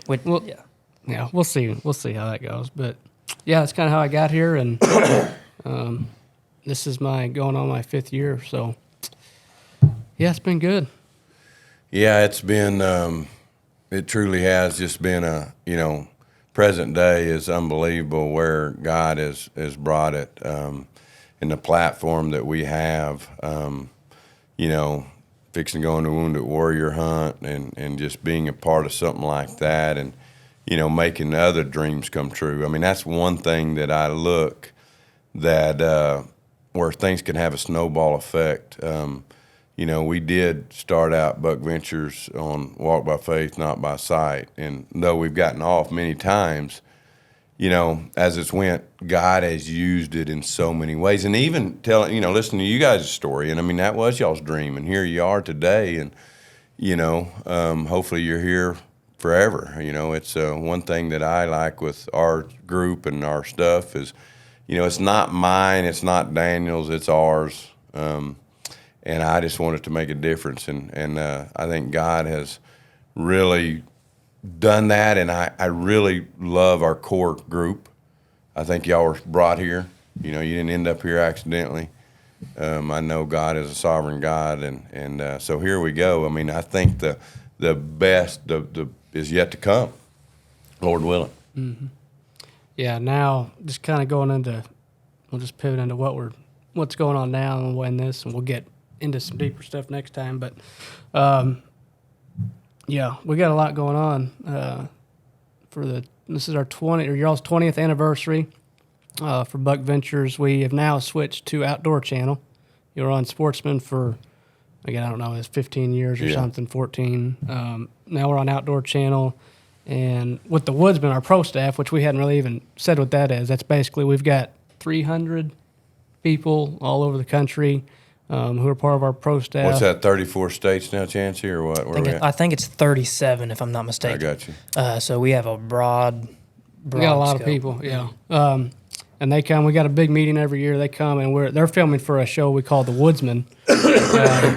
Well, yeah. Yeah, we'll see. We'll see how that goes. But yeah, that's kind of how I got here, and this is going on my 5th year. So yeah, it's been good. Yeah, it's been. It truly has just been present day is unbelievable where God has brought it, and the platform that we have. Fixing to go on a Wounded Warrior hunt and just being a part of something like that, and making other dreams come true. I mean, that's one thing that I look that where things can have a snowball effect. We did start out Buckventures on Walk by Faith, Not by Sight. And though we've gotten off many times, as it's went, God has used it in so many ways. And even listening to you guys' story, and I mean, that was y'all's dream. And here you are today. And, hopefully you're here forever. You know, it's one thing that I like with our group and our stuff is, you know, it's not mine, it's not Daniel's, it's ours. And I just wanted to make a difference. And I think God has really done that. And I really love our core group. I think y'all were brought here. You know, you didn't end up here accidentally. I know God is a sovereign God. And so here we go. I mean, I think the best is yet to come, Lord willing. Mm-hmm. Yeah, now just kind of going into, we'll just pivot into what's going on now and when this, and we'll get into some deeper stuff next time. But yeah, we got a lot going on this is our y'all's 20th anniversary for Buckventures. We have now switched to Outdoor Channel. You were on Sportsman for, again, I don't know, it's 15 years or something, 14. Now we're on Outdoor Channel. And with the Woodsman, our pro staff, which we hadn't really even said what that is, that's basically we've got 300 people all over the country who are part of our pro staff. What's that, 34 states now, Chancey, or what? I think it's 37, if I'm not mistaken. I got you. So we have a broad we got a lot scope. of people, yeah. And they come. We got a big meeting every year. They come, and they're filming for a show we call The Woodsman,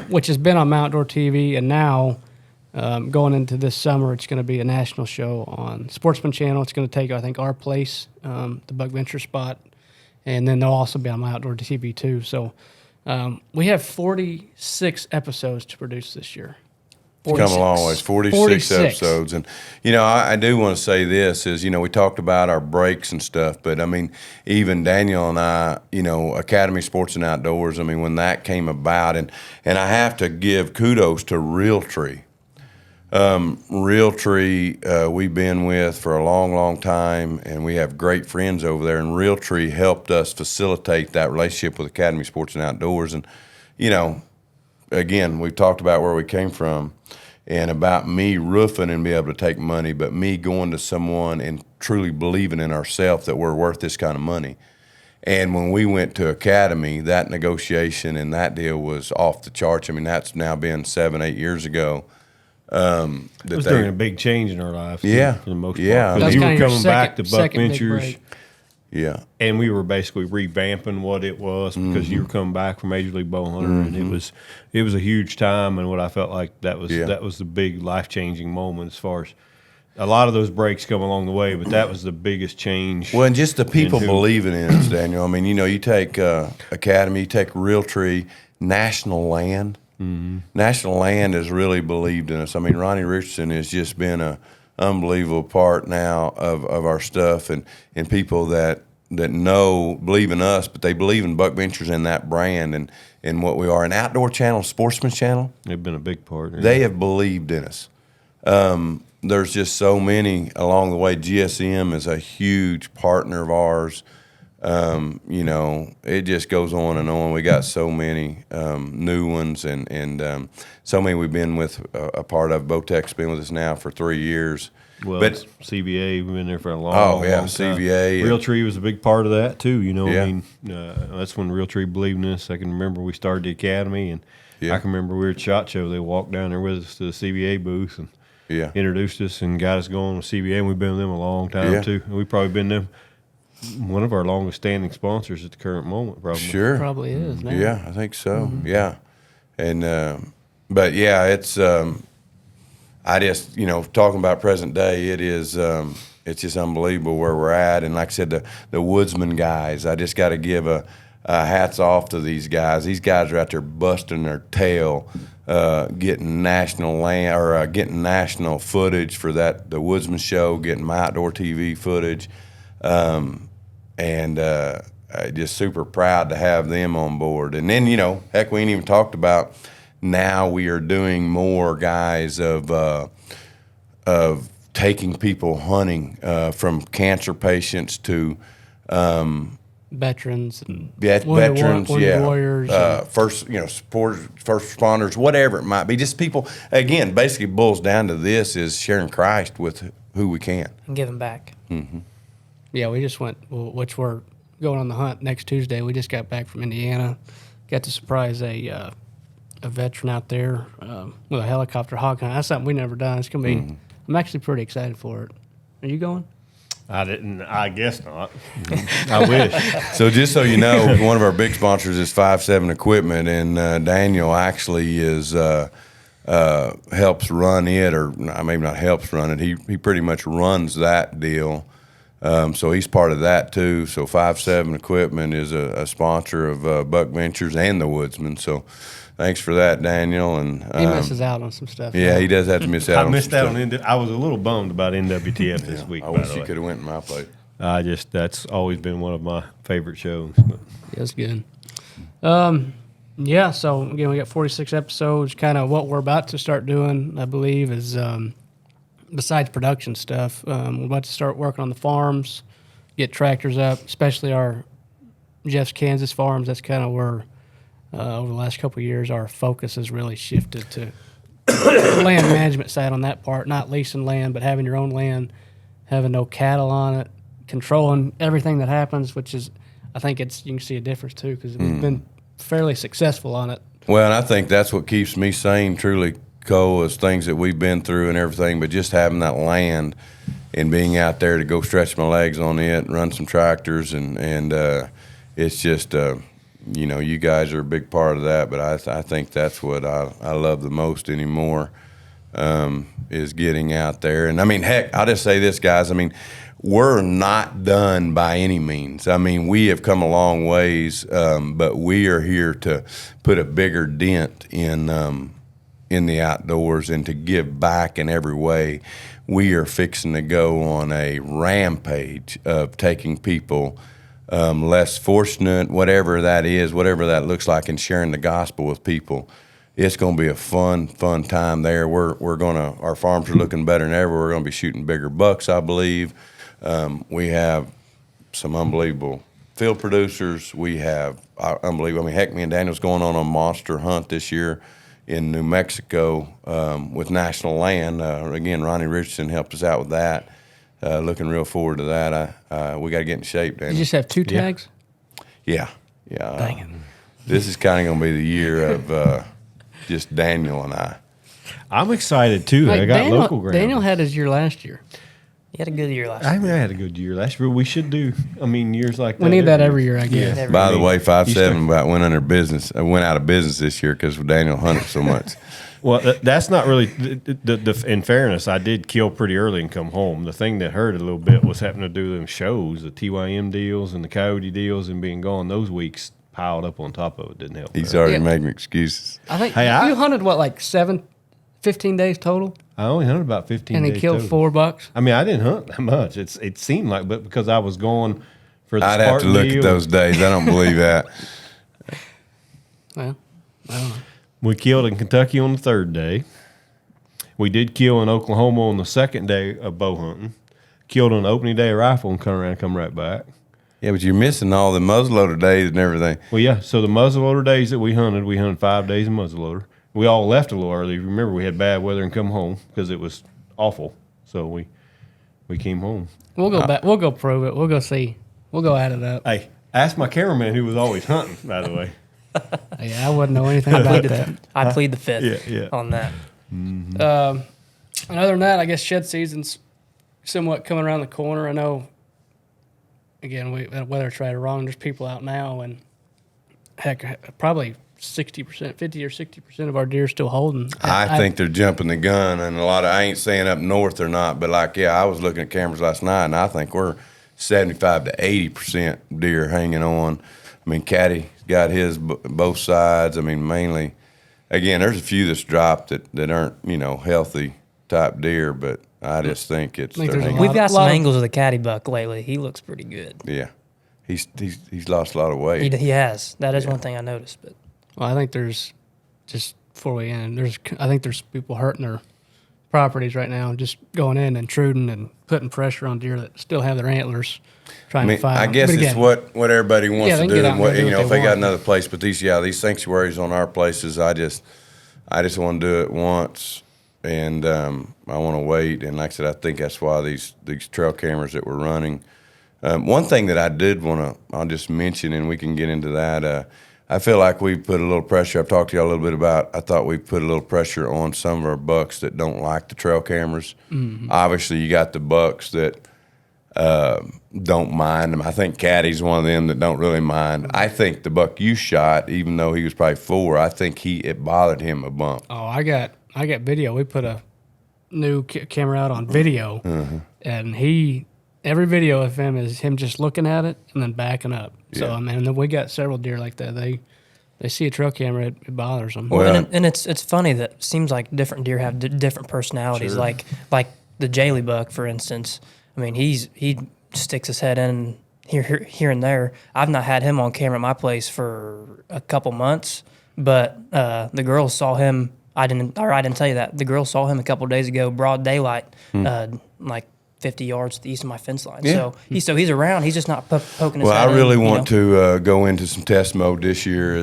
which has been on Outdoor TV, and now going into this summer, it's going to be a national show on Sportsman Channel. It's going to take, I think, our place, the Buckventure spot, and then they'll also be on my Outdoor TV too. So we have 46 episodes to produce this year. It's come a long ways, 46 episodes. And, you know, I do want to say this is, you know, we talked about our breaks and stuff, but, I mean, even Daniel and I, you know, Academy Sports and Outdoors, I mean, when that came about, and I have to give kudos to Realtree. Realtree, we've been with for a long, long time, and we have great friends over there, and Realtree helped us facilitate that relationship with Academy Sports and Outdoors. And, you know, again, we've talked about where we came from and about me roofing and be able to take money, but me going to someone and truly believing in ourselves that we're worth this kind of money. And when we went to Academy, that negotiation and that deal was off the charts. I mean, that's now been 7-8 years ago. It was during a big change in our lives. Yeah. For the most part. Yeah. Because you were coming back to Buckventures. break. Yeah. And we were basically revamping what it was because you were coming back from Major League Bow Hunter, and it was a huge time, and what I felt like that was the big life changing moment as far as a lot of those breaks come along the way, but that was the biggest change. Well, and just the people believing in us, Daniel. I mean, you know, you take Academy, you take Realtree, National Land. Mm-hmm. National Land has really believed in us. I mean, Ronnie Richardson has just been a unbelievable part now of our stuff, and people that believe in us, but they believe in Buckventures and that brand and what we are. And Outdoor Channel, Sportsman Channel, they've been a big part. Yeah. They have believed in us. There's just so many along the way. GSM is a huge partner of ours. You know, it just goes on and on. We got so many new ones, and so many we've been with a part of. Bowtech's been with us now for 3 years. Well, but CVA, we've been there for a long time. CVA. Realtree was a big part of that too. You know, Yeah. I mean, that's when Realtree believed in us. I can remember we started the academy, and I can remember we were at SHOT Show. They walked down there with us to the CVA booth and introduced us and got us going with CVA. And we've been with them a long time too. And we've probably been them. One of our longest standing sponsors at the current moment, probably. Sure. Probably is now. Yeah, I think so. Mm-hmm. Yeah. And, but yeah, it's, I just, you know, talking about present day, it is, it's just unbelievable where we're at. And like I said, the Woodsman guys, I just got to give a hats off to these guys. These guys are out there busting their tail, getting national getting national footage for the Woodsman show, getting my Outdoor TV footage. And just super proud to have them on board. And then, you know, heck, we ain't even talked about now we are doing more, guys, of taking people hunting from cancer patients to veterans and veterans, warriors, first responders, whatever it might be. Just people, again, basically boils down to this is sharing Christ with who we can. And give them back. Mm-hmm. Yeah, we just went, which we're going on the hunt next Tuesday. We just got back from Indiana. Got to surprise a veteran out there with a helicopter hog hunt. That's something we never done. It's going to be, I'm actually pretty excited for it. Are you going? I didn't. I guess not. I wish. So just so you know, one of our big sponsors is 5-7 Equipment, and Daniel actually is helps run it, or maybe not helps run it. He pretty much runs that deal. So he's part of that too. So 5-7 Equipment is a sponsor of Buckventures and the Woodsman. So thanks for that, Daniel. And He misses out on some stuff. yeah, he does have to miss out. I missed out some on. stuff. I was a little bummed about NWTF this week. I by wish the you way. could have went in my place. That's always been one of my favorite shows. Yeah, it's good. Yeah, so again, we got 46 episodes. Kind of what we're about to start doing, I believe, is besides production stuff, we're about to start working on the farms, get tractors up, especially our Jeff's Kansas farms. That's kind of where, over the last couple of years, our focus has really shifted to the land management side on that part, not leasing land, but having your own land, having no cattle on it, controlling everything that happens, which is, I think you can see a difference too, because we've been fairly successful on it. Well, and I think that's what keeps me sane, truly, Cole, is things that we've been through and everything, but just having that land and being out there to go stretch my legs on it and run some tractors, and it's just, you guys are a big part of that, but I think that's what I love the most anymore, is getting out there. And, I mean, heck, I'll just say this, guys. I mean, we're not done by any means. I mean, we have come a long ways, but we are here to put a bigger dent in the outdoors and to give back in every way. We are fixing to go on a rampage of taking people less fortunate, whatever that is, whatever that looks like, and sharing the gospel with people. It's going to be a fun time there. Our farms are looking better than ever. We're going to be shooting bigger bucks, I believe. We have some unbelievable field producers. We have unbelievable. I mean, heck, me and Daniel's going on a monster hunt this year in New Mexico with National Land. Again, Ronnie Richardson helped us out with that. Looking real forward to that. We got to get in shape, Daniel. You just have 2 tags? Yeah. Dang it. This is kind of going to be the year of just Daniel and I. I'm excited too. Like I got local ground. Daniel had his year last year. He had a good year last I year. mean, I had a good year last year. We should do. I mean, years like that. We need that every year, I guess. Every By the year. way, 5-7 went out of business this year because Daniel hunted so much. Well, that's not really. In fairness, I did kill pretty early and come home. The thing that hurt a little bit was having to do them shows, the TYM deals and the Coyote deals, and being gone those weeks piled up on top of it didn't help. He's already Yeah. making excuses. I think Hey, you hunted, what, like 15 days total? I only hunted about 15 And he days killed total. 4 bucks? I mean, I didn't hunt that much. It seemed like, but because I was going for the I'd have to Spartan look deal, at those days. I don't believe that. Well, I don't know. We killed in Kentucky on the 3rd day. We did kill in Oklahoma on the 2nd day of bow hunting. Killed on the opening day of rifle and come right back. Yeah, but you're missing all the muzzleloader days and everything. Well, yeah. So the muzzleloader days that we hunted 5 days of muzzleloader. We all left a little early. Remember, we had bad weather and come home because it was awful. So we came home. We'll go back. We'll go prove it. We'll go see. We'll go add it up. Hey, ask my cameraman who was always hunting, by the way. Yeah, I wouldn't know anything about that. I plead the fifth Yeah. on that. And other than that, I guess shed season's somewhat coming around the corner. I know, again, whether it's right or wrong, there's people out now, and heck, probably 60%, 50 or 60% of our deer still holding. I think they're jumping the gun, and I ain't saying up north or not, but I was looking at cameras last night, and I think we're 75 to 80% deer hanging on. I mean, Caddy got his both sides. I mean, mainly, again, there's a few that's dropped that aren't, healthy type deer, but I just think it's. Think they're there's a hanging- We've got some lot of- angles of the caddy buck lately. He looks pretty good. Yeah, he's lost a lot of weight. He has. That is one thing I noticed. But Well, I think there's, just before we end, I think there's people hurting their properties right now, just going in, intruding, and putting pressure on deer that still have their antlers, trying I mean, to find I them. guess But it's again, what everybody wants Yeah, they to can do. get out And and do what if they they got want. another place, but these sanctuaries on our places, I just want to do it once, and I want to wait. And like I said, I think that's why these trail cameras that we're running. One thing that I did want to, I'll just mention, and we can get into that. I feel like we put a little pressure. I've talked to y'all a little bit about. I thought we put a little pressure on some of our bucks that don't like the trail cameras. Obviously, you got the bucks that don't mind them. I think Caddy's one of them that don't really mind. I think the buck you shot, even though he was probably 4, I think it bothered him a bump. Oh, I got video. We put a new camera out on video, and every video of him is him just looking at it and then backing up. So Yeah. I mean, then we got several deer like that. They see a trail camera, it bothers them. Well, And it's funny that it seems like different deer have different personalities. Like the Jaley buck, for instance. I mean, he sticks his head in here and there. I've not had him on camera at my place for a couple months, but the girls saw him. I didn't tell you that. The girls saw him a couple days ago, broad daylight, like 50 yards to the east of my fence line. Yeah. So he's around. He's just not poking his Well, head I really in, want to go into some test mode this year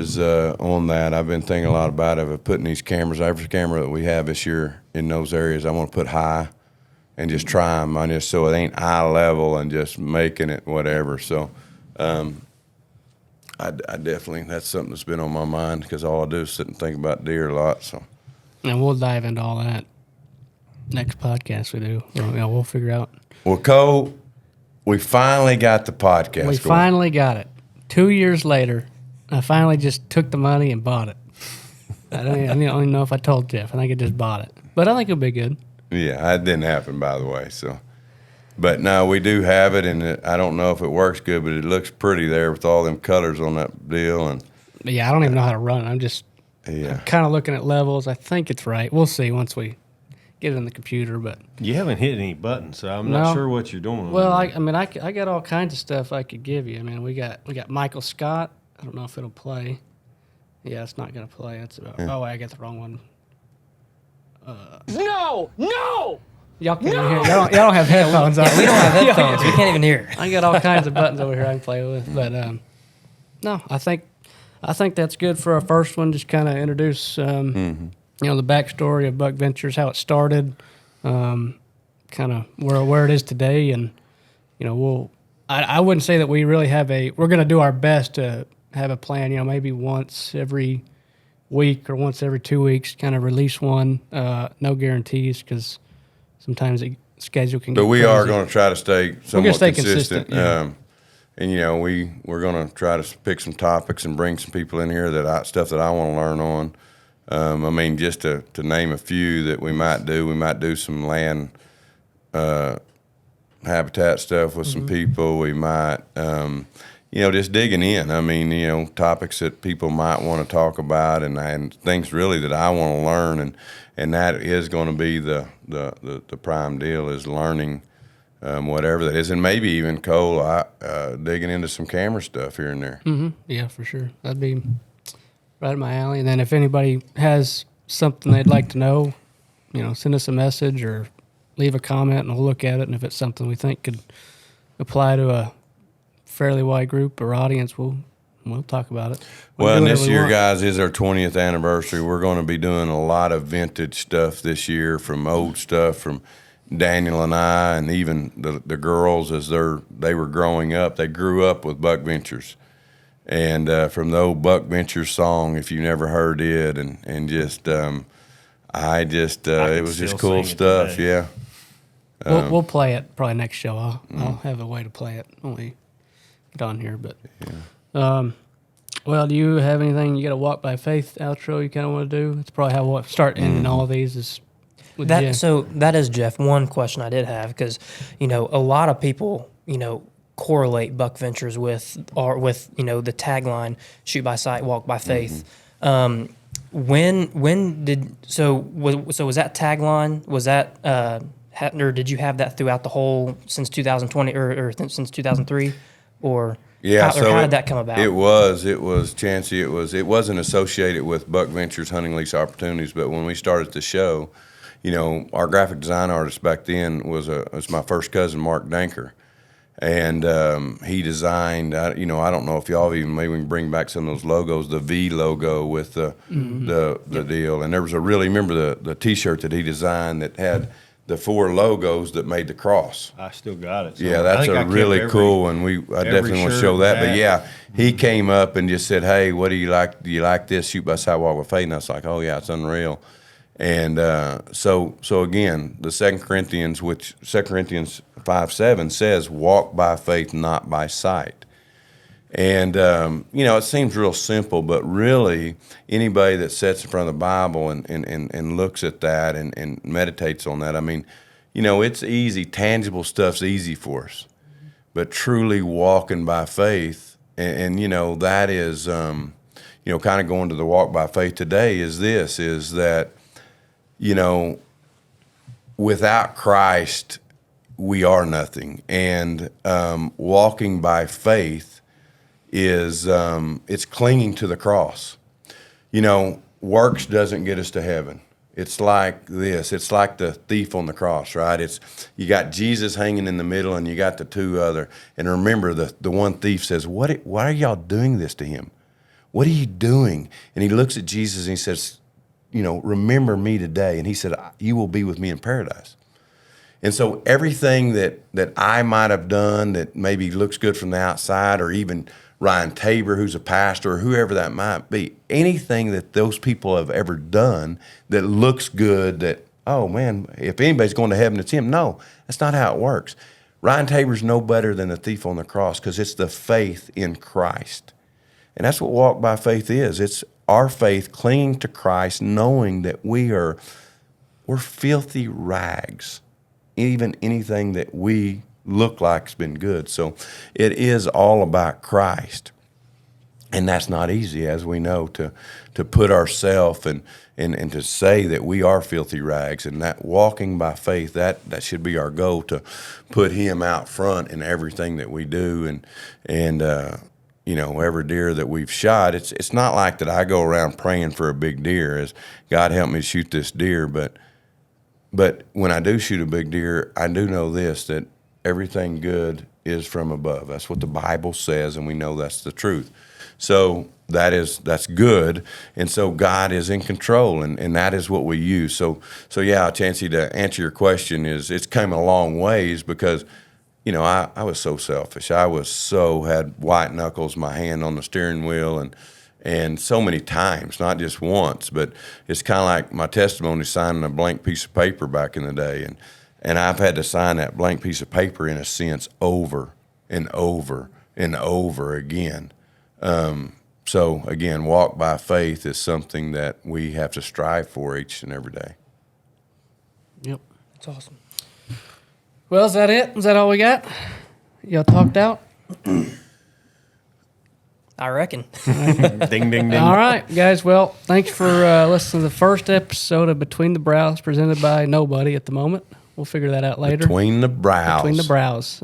on that. I've been thinking a lot about it, of putting these cameras, every camera that we have this year in those areas, I want to put high and just try them on just so it ain't eye level and just making it whatever. So I definitely, that's something that's been on my mind because all I do is sit and think about deer a lot. So. And we'll dive into all that next podcast we do. We'll figure out. Well, Cole, we finally got the podcast We going. finally got it. 2 years later, I finally just took the money and bought it. I don't even know if I told Jeff. I think I just bought it. But I think it'll be good. Yeah, that didn't happen, by the way. So, but no, we do have it, and I don't know if it works good, but it looks pretty there with all them colors on that deal. And But yeah, I don't even know how to run it. I'm just yeah, kind of looking at levels. I think it's right. We'll see once we get it in the computer. But You haven't hit any buttons, so I'm No. not sure what you're doing. well, I got all kinds of stuff I could give you. I mean, we got Michael Scott. I don't know if it'll play. Yeah, it's not gonna play. It's about. Oh, I got the wrong one. No! Y'all can't even hear. Y'all don't have headphones on. We don't have headphones. We can't even hear. I got all kinds of buttons over here I can play with. But no, I think that's good for our first one. Just kind of introduce the backstory of Buckventures, how it started, kind of where it is today, and I wouldn't say that we really have we're going to do our best to have a plan. Maybe once every week or once every 2 weeks, kind of release one. No guarantees because sometimes the schedule can. but get we crazy. are going to try to stay somewhat stay consistent. consistent, yeah. And we're going to try to pick some topics and bring some people in here stuff that I want to learn on. I mean, just to name a few that we might do some land habitat stuff with some people. We might, just digging in. I mean, topics that people might want to talk about and things really that I want to learn. And that is going to be the prime deal is learning whatever that is. And maybe even, Cole, digging into some camera stuff here and there. Mm-hmm. Yeah, for sure. That'd be right up my alley. And then if anybody has something they'd like to know, send us a message or leave a comment and we'll look at it. And if it's something we think could apply to a fairly wide group or audience, we'll talk about it. Well, and do this whatever we year, want. guys, is our 20th anniversary. We're going to be doing a lot of vintage stuff this year, from old stuff from Daniel and I, and even the girls as they were growing up. They grew up with Buckventures. And from the old Buckventures song, if you never heard it, and just, it was just still cool sing it stuff, today. yeah. We'll play it probably next show. I'll have a way to play it when we get on here. But well, do you have anything? You got a walk by faith outro you kind of want to do? It's probably how we'll start ending all of these is with Jen. So that is, Jeff, one question I did have because, a lot of people, correlate Buckventures with the tagline "Shoot by sight, walk by faith." Was that tagline? Was that or did you have that throughout the whole since 2020 or since 2003 or? Yeah, how did that come about? It was Chancey. It wasn't associated with Buckventures hunting lease opportunities, but when we started the show, our graphic design artist back then was my first cousin, Mark Danker, and he designed. I don't know if y'all even maybe we can bring back some of those logos, the V logo with the deal, and there was remember the T-shirt that he designed that had the 4 logos that made the cross. I still got it. So Yeah, I that's think I a kept really cool, and I definitely want to shirt show that. But hat. yeah, he came up and just said, "Hey, what do you like? Do you like this? Shoot by Sight, Walk by Faith?" And I was like, "Oh yeah, it's unreal." And so again, the 2 Corinthians 5:7 says, "Walk by faith, not by sight." And it seems real simple, but really, anybody that sits in front of the Bible and looks at that and meditates on that, I mean, it's easy. Tangible stuff's easy for us, but truly walking by faith, and that is, kind of going to the walk by faith today is that, without Christ, we are nothing, and walking by faith is it's clinging to the cross. Works doesn't get us to heaven. It's like this. It's like the thief on the cross, right? It's you got Jesus hanging in the middle, and you got the 2 other. And remember, the one thief says, why are y'all doing this to him? What are you doing? And he looks at Jesus and he says, remember me today. And he said, you will be with me in paradise. And so everything that I might have done that maybe looks good from the outside, or even Ryan Tabor, who's a pastor, or whoever that might be, anything that those people have ever done that looks good, that, oh man, if anybody's going to heaven, it's him. No, that's not how it works. Ryan Tabor's no better than the thief on the cross, because it's the faith in Christ. And that's what walk by faith is. It's our faith clinging to Christ, knowing that we're filthy rags. Even anything that we look like has been good. So it is all about Christ. And that's not easy, as we know, to put ourselves and to say that we are filthy rags. And that walking by faith, that should be our goal, to put him out front in everything that we do. And every deer that we've shot, it's not like that I go around praying for a big deer as God help me shoot this deer, but when I do shoot a big deer, I do know this, that everything good is from above. That's what the Bible says, and we know that's the truth. So that's good, and so God is in control, and that is what we use. So yeah, Chancey, to answer your question, it's come a long ways, because I was so selfish. I had white knuckles, my hand on the steering wheel, and so many times, not just once, but it's kind of like my testimony, signing a blank piece of paper back in the day. And I've had to sign that blank piece of paper, in a sense, over and over and over again. So again, walk by faith is something that we have to strive for each and every day. Yep. That's awesome. Well, is that it? Is that all we got? Y'all talked out? I reckon. Ding, ding, ding. All right, guys. Well, thanks for listening to the first episode of Between the Brows, presented by nobody at the moment. We'll figure that out later. Between the Brows. Between the Brows.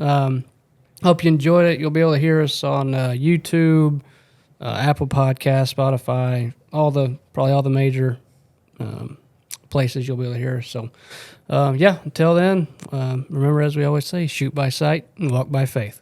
Hope you enjoyed it. You'll be able to hear us on YouTube, Apple Podcasts, Spotify, probably all the major places you'll be able to hear us. So, until then, remember, as we always say, shoot by sight and walk by faith.